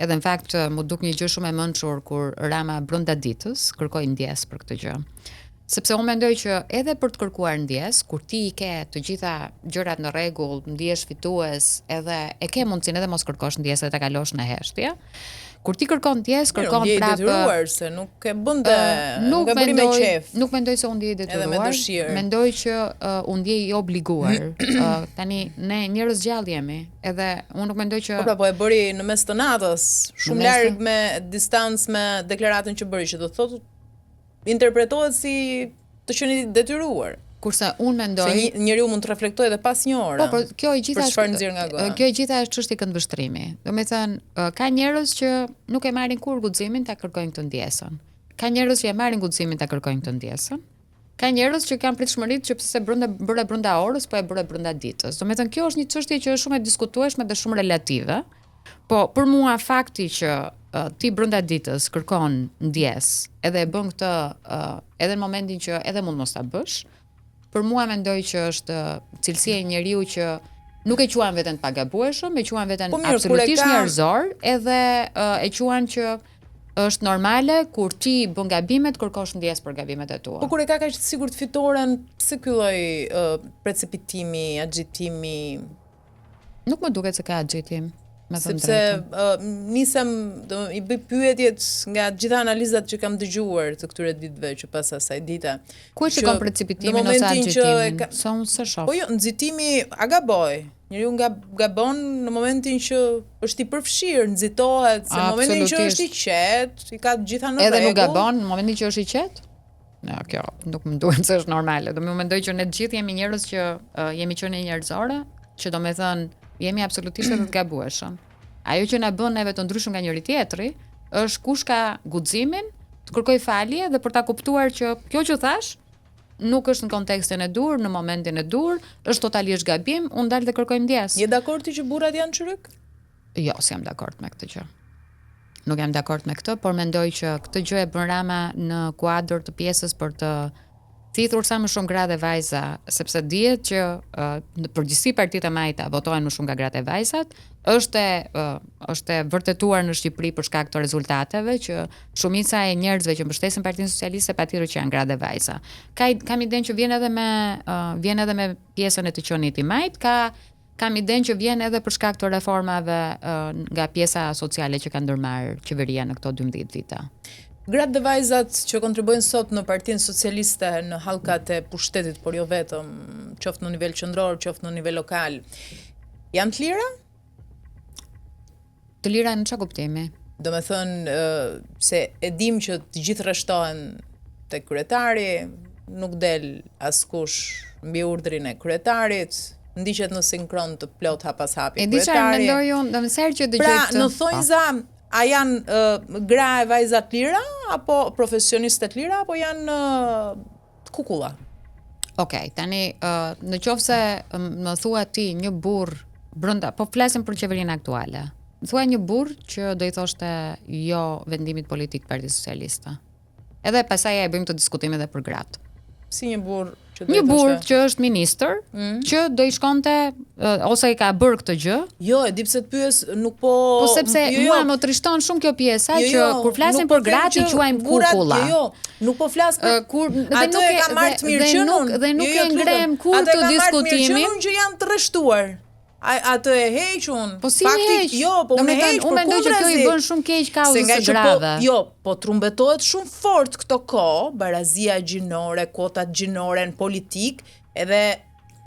Edhe në fakt mu duk një gjë shumë e mençur kur Rama brenda ditës kërkoi ndjes për këtë gjë. Sepse unë mendoj që edhe për të kërkuar ndjes, kur ti i ke të gjitha gjërat në rregull, ndihesh fitues, edhe e ke mundësinë edhe mos kërkosh ndjes dhe ta kalosh në heshtje. Kur ti kërkon ndjes, kërkon prapë. Detyruar se nuk e bën nuk e bëri me qef. Nuk mendoj se unë ndjej detyruar. Edhe me dëshirë. Mendoj që unë ndjej i obliguar. Tani ne njerëz gjallë jemi, edhe unë nuk mendoj që po e bëri në mes të natës, shumë larg me distancë me deklaratën që bëri, që do thotë interpretohet si të qenë detyruar. Kurse unë mendoj se njeriu mund të reflektojë edhe pas një ore. Po, kjo e gjitha kjo e gjitha është çështje këndvështrimi. Domethënë, ka njerëz që nuk e marrin kur guximin ta kërkojnë këtë ndjesën. Ka njerëz që e marrin guximin ta kërkojnë këtë ndjesën. Ka njerëz që kanë pritshmëritë që pse bëre brenda orës, po e bëre brenda ditës. Domethënë, kjo është një çështje që është shumë e diskutueshme dhe shumë relative. Po për mua fakti që ti brenda ditës kërkon ndjes, edhe e bën këtë edhe në momentin që edhe mund mos ta bësh, për mua mendoj që është cilësia e njeriu që nuk e quan veten të pagabueshëm, e quan veten absolutisht njerëzor, edhe e quan që është normale kur ti bën gabime të kërkosh ndjes për gabimet e tua. Po kur e ka kaq të sigurt fitoren, pse ky lloj precipitimi, agjitimi? Nuk më duket se ka agjitim. Sepse nisem i bëj pyetjet nga gjitha analizat që kam dëgjuar të këtyre ditëve që pas asaj dite. Ku e shikon precipitimin ose agjitimin? Sa unë se shoh. Po jo, nxitimi a gaboj. Njeriu gabon në momentin që është i përfshirë, nxitohet, se në momentin që është i qetë, i ka të gjitha në rregull. Edhe nuk gabon në momentin që është i qetë? No, kjo nuk më duhet se është normale. Do më mendoj që ne të gjithë jemi njerëz që jemi qenë njerëzore, që domethënë jemi absolutisht të gabueshëm. Ajo që na bën neve të ndryshëm nga njëri tjetri është kush ka guximin të kërkoj falje dhe për ta kuptuar që kjo që thash nuk është në kontekstin e dur, në momentin e dur, është totalisht gabim, unë dal dhe kërkoj ndjes. Je dakord ti që burrat janë çryk? Jo, s'jam dakord me këtë gjë. Nuk jam dakord me këtë, por mendoj që këtë gjë e bën Rama në kuadër të pjesës për të thithur sa më shumë gra dhe vajza, sepse dihet që në përgjithësi partitë e majta votohen më shumë nga gratë e vajzat, është e vërtetuar në Shqipëri për shkak të rezultateve që shumica e njerëzve që mbështesin Partinë Socialiste patjetër që janë gra dhe vajza. Kam idenë që vjen edhe me pjesën e të qenit i majt, kam idenë që vjen edhe për shkak të reformave nga pjesa sociale që ka ndërmarrë qeveria në këto 12 vite. Gratë dhe vajzat që kontribuojnë sot në Partinë Socialiste në hallkat e pushtetit, por jo vetëm, qoftë në nivel qendror, qoftë në nivel lokal, janë të lira? Të lira në çfarë kuptimi? Do me thënë se e dim që të gjithë rreshtohen te kryetari, nuk del askush mbi urdhrin e kryetarit, ndiqet në sinkron të plot hapas hapi kryetari. E di çfarë mendoj unë, domethënë që dëgjoj këtë. Pra, në thonjza, a janë gra e vajza të lira, apo profesioniste të lira, apo janë kukulla? Okej, tani në qoftë se më thua ti një burr brenda, po flasim për qeverinë aktuale. Më thua një burr që do i thoshte jo vendimit politik Partisë Socialiste. Edhe pastaj e bëjmë të diskutimin edhe për gratë. Si një burr që është ministër, që do i shkonte ose i ka bërë këtë gjë. Jo, e di pse të pyes, nuk po. Po sepse mua më trishton shumë kjo pjesa që kur flasim për gratë i quajmë kukulla. Jo, nuk po flas për dhe nuk e ka marrë të mirëqenun dhe nuk e ngrem kur të diskutimin që janë të rreshtuar. Atë e hequn. Po si heq? Jo, po unë heq, unë mendoj që kjo i bën shumë keq kauzës së grave. Po trumbetohet shumë fort këto kohë, barazia gjinore, kuotat gjinore në politik, edhe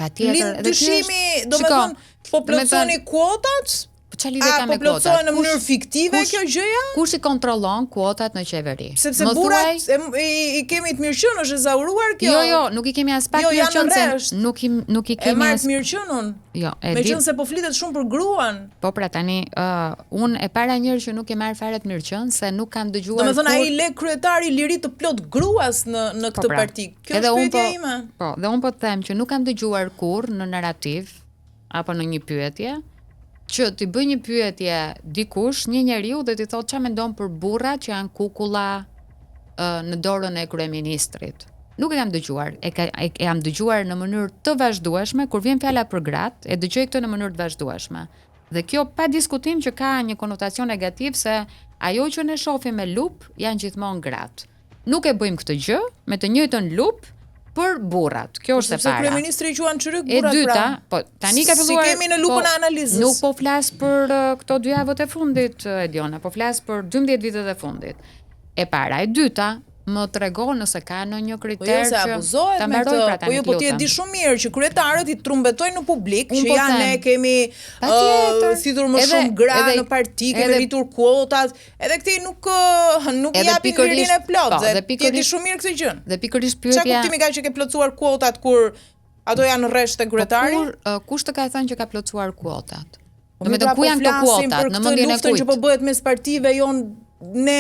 patjetër, edhe dyshimi, domethënë, po plotësoni kuotat? Çfarë lidhje ka me po plotësohen në mënyrë fiktive kjo gjëja? Kush i kontrollon kuotat në qeveri? Sepse burrat i kemi të mirëqenë, është e zauruar kjo. Jo, nuk i kemi as pak mirëqenë, nuk i kemi as. E marr të mirëqenun. Jo, e di. Meqenëse se po flitet shumë për gruan. Po pra tani, unë e para njëherë që nuk e marr fare të mirëqenë se nuk kam dëgjuar. Domethënë ai le kryetari liri të plot gruas në këtë parti. Kjo është pyetja ime. Po, dhe unë po të them që nuk kam dëgjuar kurrë në narrativ apo në një pyetje që t'i bëj një pyetje dikush, një njeriu dhe t'i thotë çfarë mendon për burrat që janë kukulla në dorën e kryeministrit. Nuk e kam dëgjuar, e kam dëgjuar në mënyrë të vazhdueshme, kur vjen fjala për gratë, e dëgjoj këtë në mënyrë të vazhdueshme. Dhe kjo pa diskutim që ka një konotacion negativ se ajo që ne shohim me lup janë gjithmonë gratë. Nuk e bëjmë këtë gjë me të njëjtën lup për burrat. Kjo është e para. Sepse kryeministri i quan çryk burrat. E dyta, po tani ka filluar. Si kemi në lupën e analizës. Nuk po flas për këto 2 javët e fundit, Ediona, po flas për 12 vitet e fundit. E para, e dyta, më tregon nëse ka ndonjë kriter që ta mbaroj pra tani. Po ti e di shumë mirë që kryetarët i trumbetojnë në publik që janë ne kemi thithur më shumë gra në parti, kemi rritur kuotat, edhe këtij nuk i japin lirin e plot. Dhe ti e di shumë mirë këtë gjë. Dhe pikërisht pyetja. Çfarë kuptimi ka që ke plotësuar kuotat kur ato janë rresht te kryetari? Kush të ka thënë që ka plotësuar kuotat? Domethënë ku janë këto kuotat në mendjen e kujt? Që po bëhet mes partive jon ne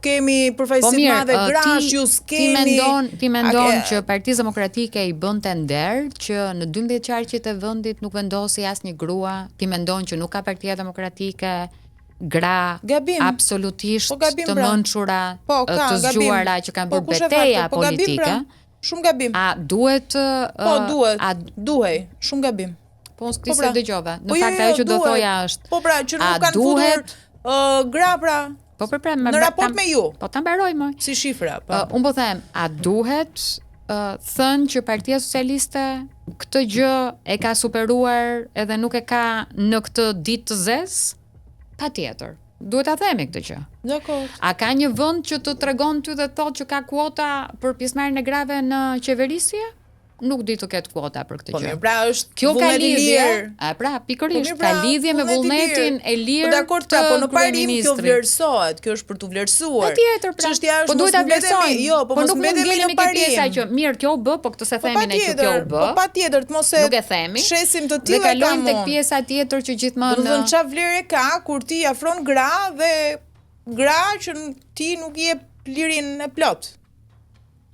kemi përfaqësi të madhe grash, ju skemi. Ti mendon që Partia Demokratike i bënte nder që në 12 qarqet e vendit nuk vendosi asnjë grua? Ti mendon që nuk ka Partia Demokratike gra absolutisht të mençura, të zgjuara që kanë bërë betejë politike? Shumë gabim. A duhet? Po duhej, shumë gabim. Po ti se dëgjova. Në fakt ajo që do thoja është. Po pra, që nuk kanë futur gra pra. Po në raport me ju. Po ta mbaroj më. Si shifra, po. Unë po them, a duhet thënë që Partia Socialiste këtë gjë e ka superuar edhe nuk e ka në këtë ditë të zezë? Patjetër. Duhet ta themi këtë gjë. Dakor. A ka një vend që të tregon ty dhe thotë që ka kuota për pjesëmarrjen e grave në qeverisje? Nuk di të ketë kuota për këtë gjë. Po mirë, pra është kjo ka lidhje. Pra, pikërisht ka lidhje me vullnetin e lirë. Po dakor, pra, po në parim kjo vlerësohet, kjo është për tu vlerësuar. Patjetër, pra. Çështja është po duhet ta vlerësojmë. Jo, po mos mbetemi në parim. Që mirë kjo u bë, po këtë se themi ne që kjo u bë. Po patjetër, të mos e nuk e themi. Shesim të tilla. Ne kalojmë tek pjesa tjetër që gjithmonë. Do të thonë çfarë vlerë ka kur ti afron gra dhe gra që ti nuk je lirinë e plot.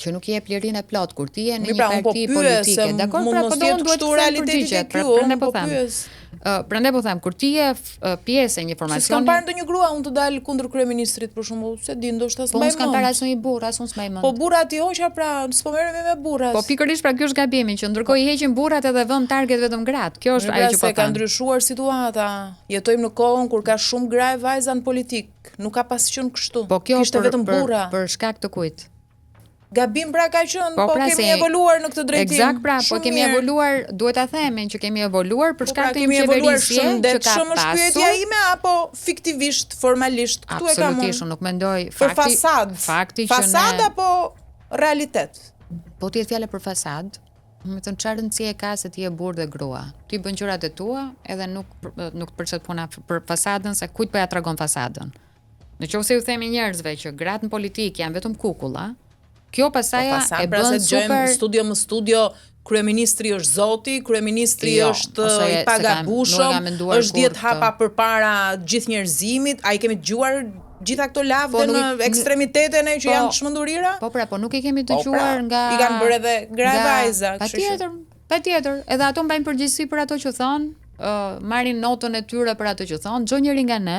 Që nuk je lirinë e plot kur ti je në Mirë, një pra, unë po parti pyes, politike. se Dakor, mund pra mos po do jetë unë duhet kështu të them realiteti përgjigjet. tek ju, Prandaj unë po po them. pyes. Prandaj po them, kur ti je pjesë e një Se s'kam formacioni, parë ndonjë grua unë të dalë kundër kryeministrit për shembull, se di ndoshta po s'mbaj unë s'kam parë mend. asnjë burr, as unë s'mbaj mend. Po burrat i hoqa pra, s'po merremi me burrat. Po pikërisht pra kjo është gabimi që ndërkohë i heqin burrat edhe vën target vetëm gratë. Kjo është ajo që po Se ka them. ndryshuar situata. Jetojmë në kohën kur ka shumë gra e vajza në politik. Nuk ka pas qenë kështu. Po kjo Kishte vetëm burra. për shkak të kujt? Gabim pra ka qenë, po pra kemi se- evoluar në këtë drejtim. Eksakt pra, po Shumë kemi mirë. evoluar, duhet ta themi që kemi evoluar për Po shkak pra të kemi një evoluar qeverisje shumë që ka shumë është pyetja pasur. ime apo fiktivisht, formalisht, këtu e kam Absolutisht, unë. unë nuk mendoj Për fasad. fakti që Fasad ne apo realitet? po ti e fjala për fasad, më thënë çfarë rëndësie e ka se ti je burr dhe grua. Ti bën gjërat e tua edhe nuk të përcet puna për fasadën se kujt po ja tregon fasadën. Nëse ju themi njerëzve që gratë në politikë janë vetëm kukulla, kjo pasaja e pra bën se gjojmë super më studio, kryeministri është zoti, kryeministri Jo, është ose i se pagabushëm, nuk e kam menduar është 10 kur hapa përpara gjithë njerëzimit, a i kemi dëgjuar gjitha këto lavde në ekstremiteten e që janë çmendurira? Po pra, po nuk i kemi Po, pra, dëgjuar nga i kanë bërë edhe gra e vajza, kështu që. Patjetër, edhe ato mbajnë përgjegjësi për ato që thonë, marrin notën e tyre për ato që thonë, çdo njeri nga ne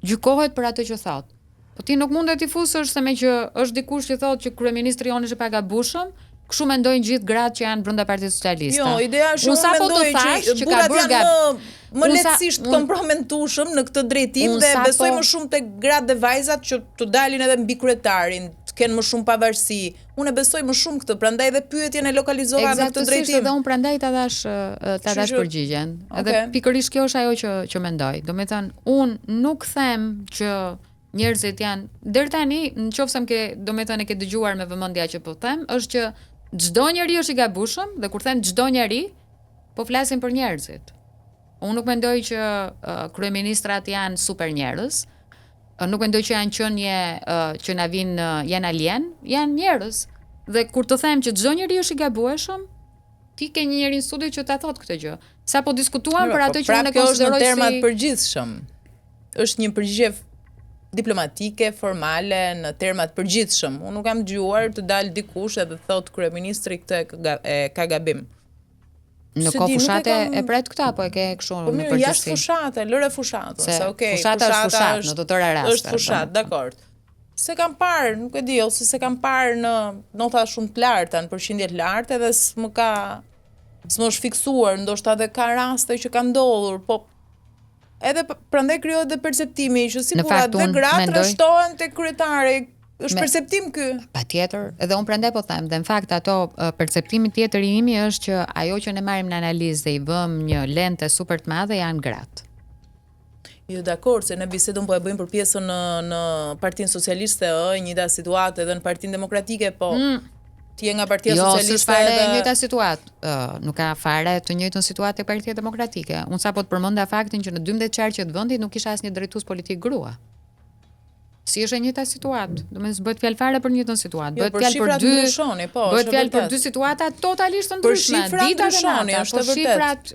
gjykohet për ato që thotë. Po ti nuk mundet t'i fusësh se me që është dikush që thotë që kryeministri jonë është i pagabushëm, kështu mendojnë gjithë gratë që janë brenda Partisë Socialiste. Jo, ideja është unë mendoj që burrat janë më lehtësisht kompromentueshëm në këtë drejtim dhe besoj më shumë tek gratë dhe vajzat që të dalin edhe mbi kryetarin, të kenë më shumë pavarësi. Unë e besoj më shumë këtë, prandaj edhe pyetjen e lokalizova në këtë drejtim. Edhe unë prandaj ta dash përgjigjen. Edhe pikërisht kjo është ajo që mendoj. Domethënë, unë nuk them që njerëzit janë deri tani, nëse domethënë e ke dëgjuar me vëmendje që po them, është që çdo njeri është i gabueshëm dhe kur them çdo njeri, po flasim për njerëzit. Unë nuk mendoj që kryeministrat janë super njerëz. Nuk mendoj që janë qenie që na vinë janë alien, janë njerëz. Dhe kur të them që çdo njeri është i gabueshëm, ti ke një njeri në studio që ta thot këtë gjë. Sa po diskutuam për atë që unë e konsideroj si në terma të përgjithshëm. Është një përgjigje diplomatike, formale, në terma të përgjithshëm. Unë nuk kam dëgjuar të dalë dikush edhe thot kryeministri këtë ka gabim. Në kohë fushate e pret këta, apo e ke kështu në përgjithësi? Po mirë, jashtë fushate, lëre fushatën, se okay, fushata është fushatë në të tëra raste. Është fushatë, dakor. Se kam parë, nuk e di, ose se kam parë në nota shumë të larta, në përqindje të larta edhe s'më është fiksuar, ndoshta edhe ka raste që ka ndodhur, po edhe prandaj krijohet dhe perceptimi që si burrat dhe gratë rreshtohen tek kryetari. Është perceptim ky. Patjetër, edhe unë prandaj po them, dhe në fakt ato perceptimi tjetër i imi është që ajo që ne marrim në analizë dhe i vëmë një lente super të madhe janë gratë. Jo, dakor, se ne bisedën po e bëjmë për pjesën në Partinë Socialiste, njëjta situatë edhe në Partinë Demokratike, po ti je nga Partia Socialiste. Jo, s'është fare e njëjta situatë. Nuk ka fare të njëjtën situatë e Partia Demokratike. Unë sapo të përmenda faktin që në 12 qarqe të vendit nuk kisha asnjë drejtues politik grua. Si është e njëjta situatë. Domethënë bëhet fjalë fare për njëjtën situatë. Bëhet fjalë për dy ndryshoni, po. Bëhet fjalë për dy situata totalisht të ndryshme. Dita dhe nata, është vërtet.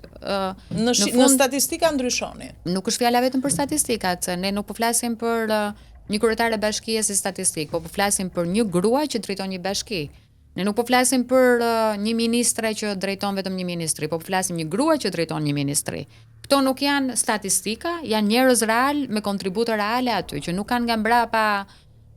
Në statistika ndryshoni. Nuk është fjala vetëm për statistikat, se ne nuk po flasim për një kryetare bashkie si statistik, po flasim për një grua që drejton një bashki. Ne nuk po flasim për një ministre që drejton vetëm një ministri, po flasim një grua që drejton një ministri. Këto nuk janë statistika, janë njerëz real me kontribute reale aty, që nuk kanë nga mbrapa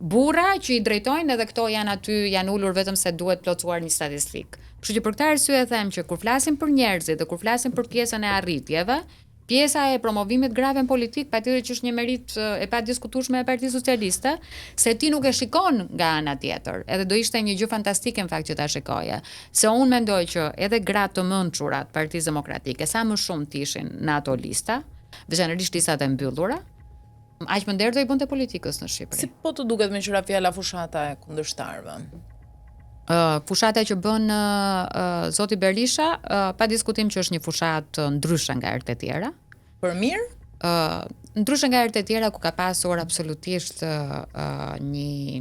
burra që i drejtojnë edhe këto janë aty, janë ulur vetëm se duhet plotësuar një statistik. Kështu që për këtë arsye them që kur flasim për njerëzit dhe kur flasim për pjesën e arritjeve, pjesa e promovimit grave në politik patjetër që është një merit e padiskutueshme e Partisë Socialiste, se ti nuk e shikon nga ana tjetër. Edhe do ishte një gjë fantastike në fakt që ta shikoje. Se unë mendoj që edhe gratë të mençura të Partisë Demokratike sa më shumë të ishin në ato lista, veçanërisht listat e mbyllura, aq më nder do i bënte politikës në Shqipëri. Si po të duket me qira fjala fushata e kundërshtarëve? Fushata që bën zoti Berisha, pa diskutim që është një fushatë ndryshe nga herët e tjera. Për mirë? Ndryshe nga herët e tjera ku ka pasur absolutisht një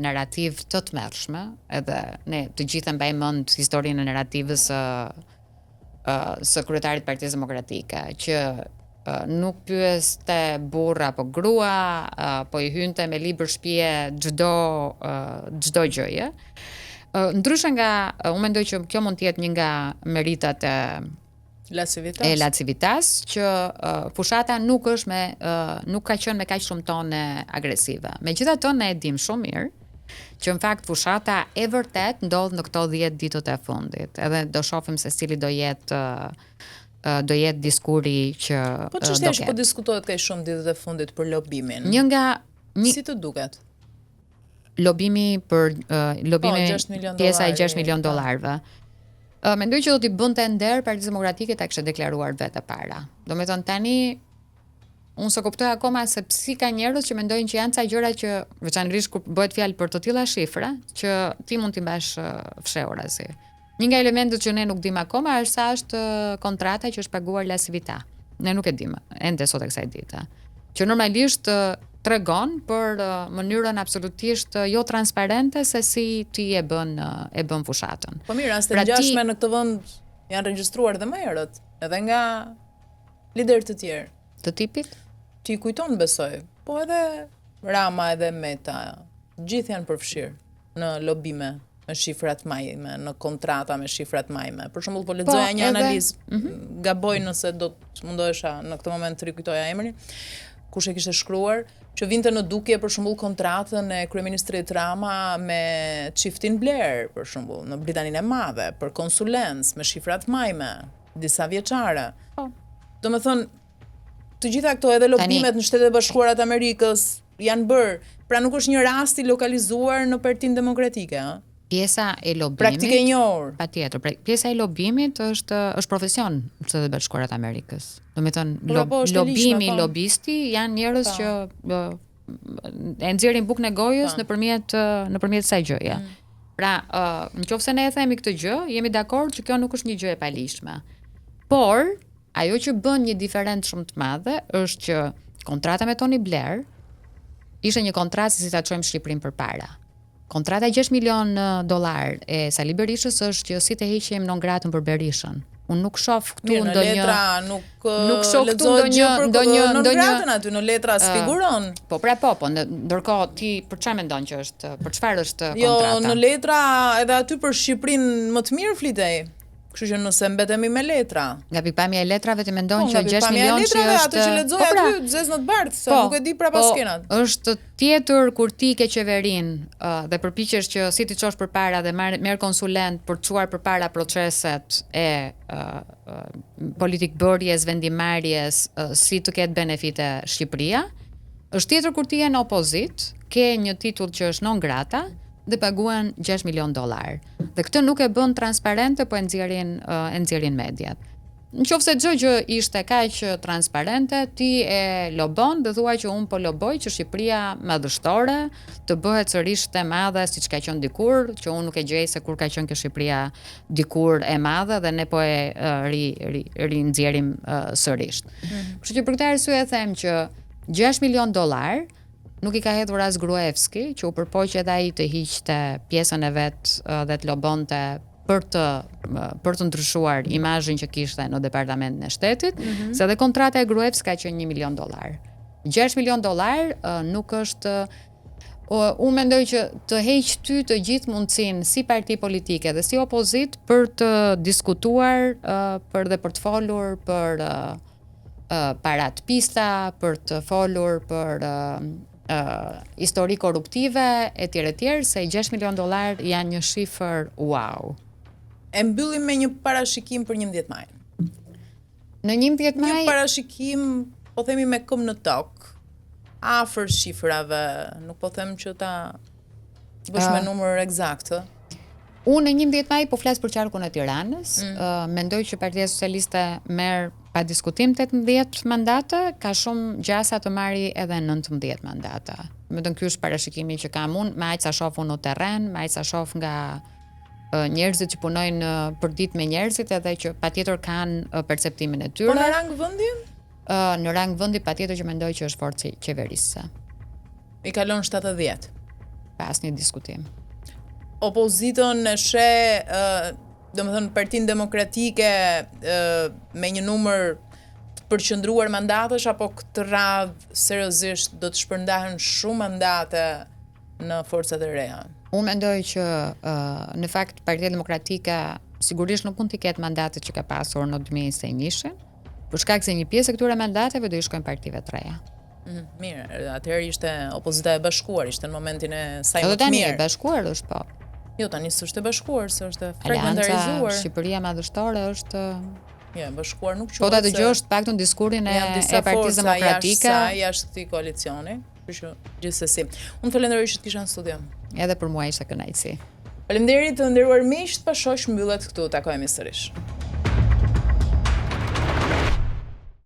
narrativ të tmerrshme, edhe ne të gjithë mbajmë mend historinë e narrativës së kryetarit të Partisë Demokratike, që nuk pyeste burr apo grua, po i hynte me libër shtëpie çdo gjëje. Ndryshe nga, unë mendoj që kjo mund të jetë një nga meritat e Lacivitas, që fushata nuk ka qenë me kaq shumë tone agresive. Megjithatë ne e dim shumë mirë që në fakt fushata e vërtet ndodh në këto 10 ditët e fundit. Edhe do shohim se cili do jetë diskuri që po ç'është që po diskutohet kaq shumë ditët e fundit për lobimin. Si të duket? Lobimi pjesa e 6 milion dollarëve. Mendoj që do t'i bënte nder Partisë Demokratike ta kishte deklaruar vetë para. Domethënë tani unë s'e kuptoj akoma se si ka njerëz që mendojnë që janë ca gjëra që veçanërisht kur bëhet fjalë për të tilla shifra që ti mund t'i mbash fshehur asi. Një nga elementet që ne nuk dim akoma është sa është kontrata që është paguar Lasivita. Ne nuk e dim ende sot e kësaj dite. Që normalisht tregon për mënyrën absolutisht jo transparente se si ti e bën fushatën. Po mirë, as të ngjashme në këtë vend janë regjistruar dhe më herët, edhe nga liderë të tjerë. Të tipit? Ti kujton besoj, po edhe Rama edhe Meta, gjithë janë përfshirë në lobime me shifrat majme, në kontrata me shifrat majme. Për shembull, po lexoja një analizë, gaboj nëse do të mundohesha në këtë moment të rikujtoja emrin, kush e kishte shkruar, që vinte në dukje për shembull kontratën e kryeministrit Rama me çiftin Blair, për shembull, në Britaninë e Madhe, për konsulencë me shifrat majme, disa vjeçare. Domethënë, të gjitha këto edhe lobimet në Shtetet e Bashkuara të Amerikës janë bërë, pra nuk është një rast i lokalizuar në Partinë Demokratike, ëh? Pjesa e lobimit. Praktike e njohur. Patjetër, pjesa e lobimit është profesion në Shtetet e Bashkuara të Amerikës. Domethënë lobimi, lobisti janë njerëz që e nxjerrin bukën e gojës nëpërmjet kësaj gjëje. Pra, nëse ne e themi këtë gjë, jemi dakord që kjo nuk është një gjë e palishme. Por ajo që bën një diferencë shumë të madhe është që kontrata me Tony Blair ishte një kontratë si ta çojmë Shqipërinë përpara. Kontrata 6 milion dollar e Sali Berishës është që si të heqim non gratën për Berishën. Unë nuk shoh këtu ndonjë nuk shoh këtu ndonjë aty në letra sfiguron. Po ndërkohë ti për çfarë mendon që është, për çfarë është kontrata? Jo, në letra edhe aty për Shqipërinë më të mirë flitej. Kështu që nëse mbetemi me letra. Nga pikpamja e letrave të mendon që 6 milion që është. Ato që lexoj aty zez në të bardhë, se nuk e di para paskenat. Është tjetër kur ti ke qeverinë dhe përpiqesh që si ti çosh përpara dhe merr konsulent për të çuar përpara proceset e politikbërjes, vendimarrjes, si të ketë benefite Shqipëria. Është tjetër kur ti je në opozit, ke një titull që është non grata dhe paguan 6 milion dollar. Dhe këtë nuk e bën transparente, po e nxjerrin mediat. Nëse çdo gjë ishte kaq transparente, ti e lobon dhe thua që un po loboj që Shqipëria madhështore të bëhet sërish e madhe siç ka qenë dikur, që un nuk e gjej se kur ka qenë kjo Shqipëria dikur e madhe dhe ne po e rinxjerrim sërish. Kështu që për këtë arsye them që 6 milion dollar nuk i ka hedhur as Gruevski, që u përpoq edhe ai të hiqte pjesën e vet dhe të lobonte për të ndryshuar imazhin që kishte në departamentin e shtetit, se edhe kontrata e Gruevski ka qenë 1 milion dollar. 6 milion dollar nuk është unë mendoj që të heq ty të gjithë mundësinë si parti politike dhe si opozit për të diskutuar për të folur për parat pista, për të folur për histori korruptive etj, se 6 milion dollar janë një shifër wow. E mbyllim me një parashikim për 11 maj. Në 11 maj një parashikim, po themi me këmbë në tokë, afër shifrave, nuk po them që ta bësh me numër eksakt. Unë në 11 maj po flas për qarkun e Tiranës. Mendoj që Partia Socialiste merr pa diskutim 18 mandate, ka shumë gjasa të marri edhe 19 mandate. Domethënë ky është parashikimi që kam unë, me aq sa shoh unë në terren, me aq sa shoh nga njerëzit që punojnë për ditë me njerëzit edhe që patjetër kanë perceptimin e tyre. Po në rang vendi? Në rang vendi patjetër që mendoj që është forcë qeverisëse. I kalon 70. Pa asnjë diskutim. Opozitën e sheh, domethënë Partinë Demokratike me një numër të përqendruar mandatesh apo këtë radhë seriozisht do të shpërndahen shumë mandate në forcat e reja? Unë mendoj që në fakt Partia Demokratike sigurisht nuk mund të ketë mandatet që ka pasur në 2021, për shkak se një pjesë e këtyre mandateve do i shkojnë partive të reja. Mirë, atëherë ishte opozita e bashkuar, ishte në momentin e saj më Edhe të tani mirë. e bashkuar është po. Jo, tani s'është e bashkuar, s'është Alianca fragmentarizuar. Shqipëria Madhështore është Ja, bashkuar nuk quhet. po ta dëgjosh të paktën diskurin e Partisë Demokratike jashtë këtij koalicioni. Kështu që gjithsesi. Unë falenderoj që të kisha në studio. edhe për mua ishte kënaqësi. Faleminderit të nderuar miq, pa shoq mbyllet këtu, takohemi sërish.